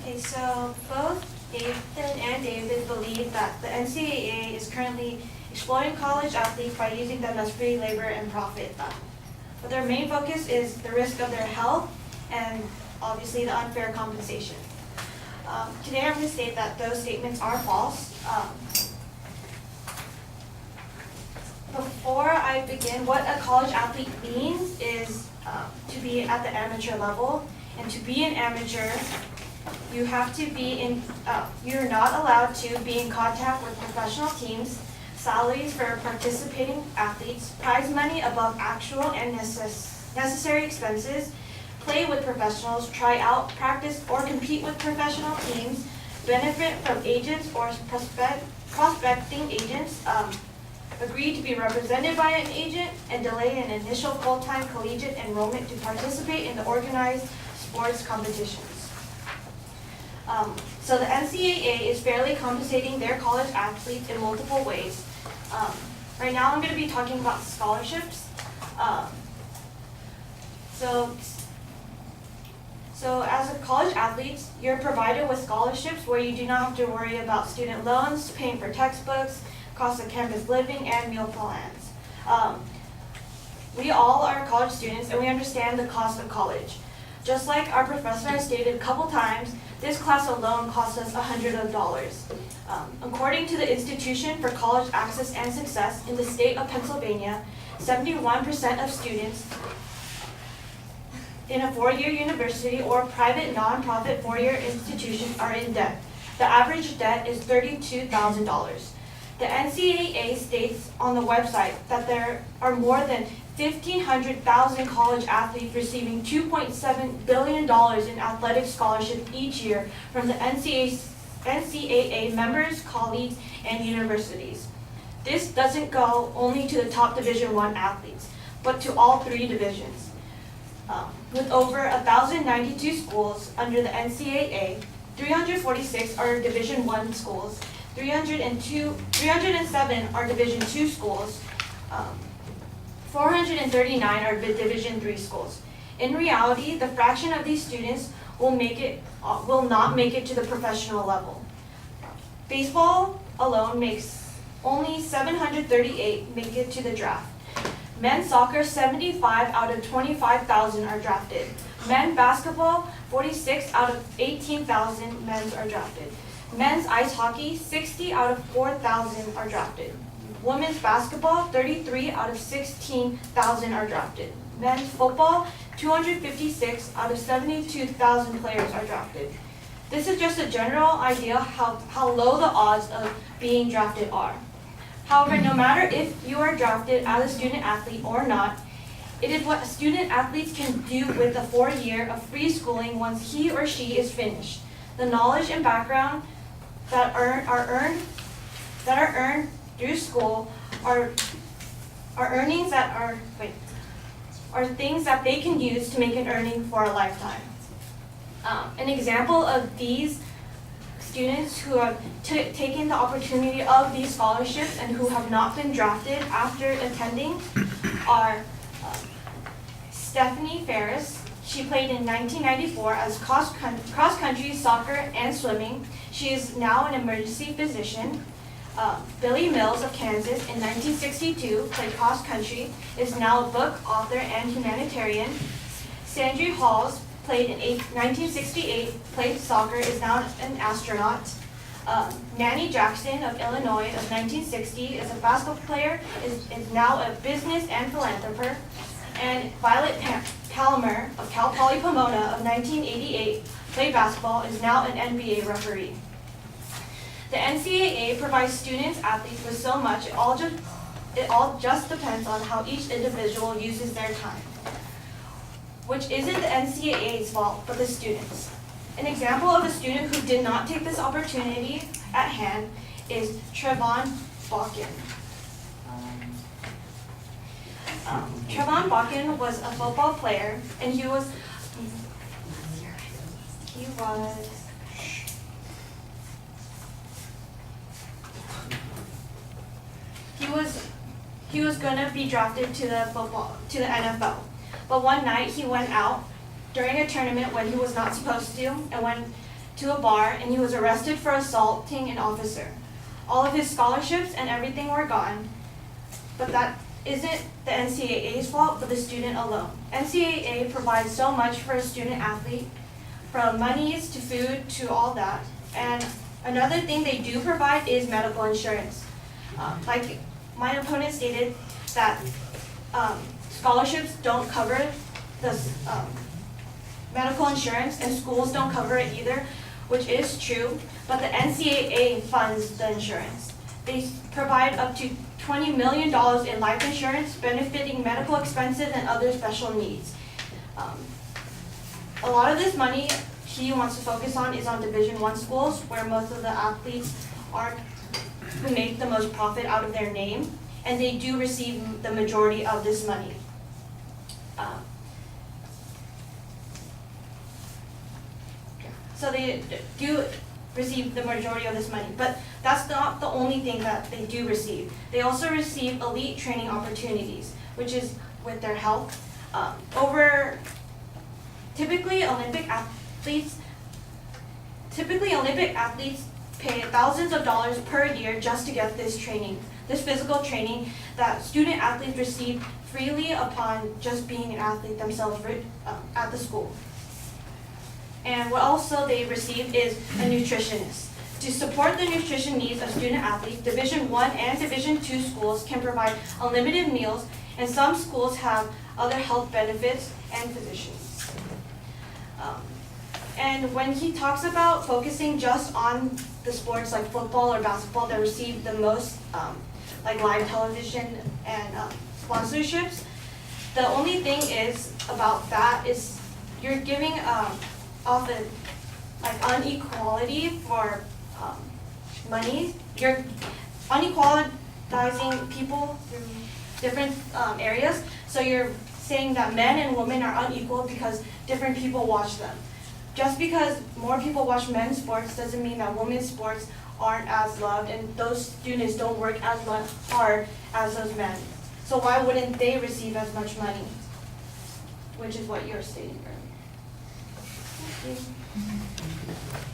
Okay, so both Nathan and David believe that the NCAA is currently exploiting college athletes by using them as free labor and profit. But their main focus is the risk of their health and obviously the unfair compensation. Today I'm going to state that those statements are false. Before I begin, what a college athlete means is to be at the amateur level. And to be an amateur, you have to be you're not allowed to be in contact with professional teams, salaries for participating athletes, prize money above actual and necessary expenses, play with professionals, try out, practice, or compete with professional teams, benefit from agents or prospecting agents, agree to be represented by an agent, and delay an initial full-time collegiate enrollment to participate in the organized sports competitions. So the NCAA is fairly compensating their college athletes in multiple ways. Right now I'm going to be talking about scholarships. So as a college athlete, you're provided with scholarships where you do not have to worry about student loans, paying for textbooks, cost of campus living, and meal plans. We all are college students and we understand the cost of college. Just like our professor has stated a couple times, this class alone costs us $100. According to the Institution for College Access and Success in the state of Pennsylvania, 71% of students in a four-year university or private non-profit four-year institution are in debt. The average debt is $32,000. The NCAA states on the website that there are more than 1,500,000 college athletes receiving $2.7 billion in athletic scholarships each year from the NCAA members, colleagues, and universities. This doesn't go only to the top Division I athletes, but to all three divisions. With over 1,092 schools under the NCAA, 346 are Division I schools, 307 are Division II schools, 439 are Division III schools. In reality, the fraction of these students will not make it to the professional level. Baseball alone makes only 738 make it to the draft. Men's soccer, 75 out of 25,000 are drafted. Men's basketball, 46 out of 18,000 men are drafted. Men's ice hockey, 60 out of 4,000 are drafted. Women's basketball, 33 out of 16,000 are drafted. Men's football, 256 out of 72,000 players are drafted. This is just a general idea how low the odds of being drafted are. However, no matter if you are drafted as a student athlete or not, it is what student athletes can do with the 4 year of free schooling once he or she is finished. The knowledge and background that are earned through school are things that they can use to make an earning for a lifetime. An example of these students who have taken the opportunity of these scholarships and who have not been drafted after attending are Stephanie Ferris. She played in 1994 as cross-country, soccer, and swimming. She is now an emergency physician. Billy Mills of Kansas in 1962 played cross-country, is now a book author and humanitarian. Sandry Halls played in 1968, played soccer, is now an astronaut. Nanny Jackson of Illinois of 1960 is a basketball player, is now a business and philanthropist. And Violet Palmer of Cal Poly Pomona of 1988 played basketball, is now an NBA referee. The NCAA provides students, athletes with so much, it all just depends on how each individual uses their time, which isn't the NCAA's fault, but the students. An example of a student who did not take this opportunity at hand is Trevon Bakken. Trevon Bakken was a football player, and he was going to be drafted to the NFL. But one night he went out during a tournament when he was not supposed to and went to a bar and he was arrested for assaulting an officer. All of his scholarships and everything were gone, but that isn't the NCAA's fault, but the student alone. NCAA provides so much for a student athlete, from monies to food to all that. And another thing they do provide is medical insurance. Like my opponent stated that scholarships don't cover the medical insurance and schools don't cover it either, which is true, but the NCAA funds the insurance. They provide up to $20 million in life insurance, benefiting medical expenses and other special needs. A lot of this money he wants to focus on is on Division I schools, where most of the athletes are who make the most profit out of their name, and they do receive the majority of this money. So they do receive the majority of this money, but that's not the only thing that they do receive. They also receive elite training opportunities, which is with their health. Typically Olympic athletes pay thousands of dollars per year just to get this training, this physical training that student athletes receive freely upon just being an athlete themselves at the school. And what also they receive is a nutritionist. To support the nutrition needs of student athletes, Division I and Division II schools can provide unlimited meals, and some schools have other health benefits and physicians. And when he talks about focusing just on the sports like football or basketball that receive the most like live television and sponsorships, the only thing is about that is you're giving often like inequality for money. You're unequalizing people through different areas. So you're saying that men and women are unequal because different people watch them. Just because more people watch men's sports doesn't mean that women's sports aren't as loved and those students don't work as much hard as those men. So why wouldn't they receive as much money? Which is what you're stating earlier. Thank you.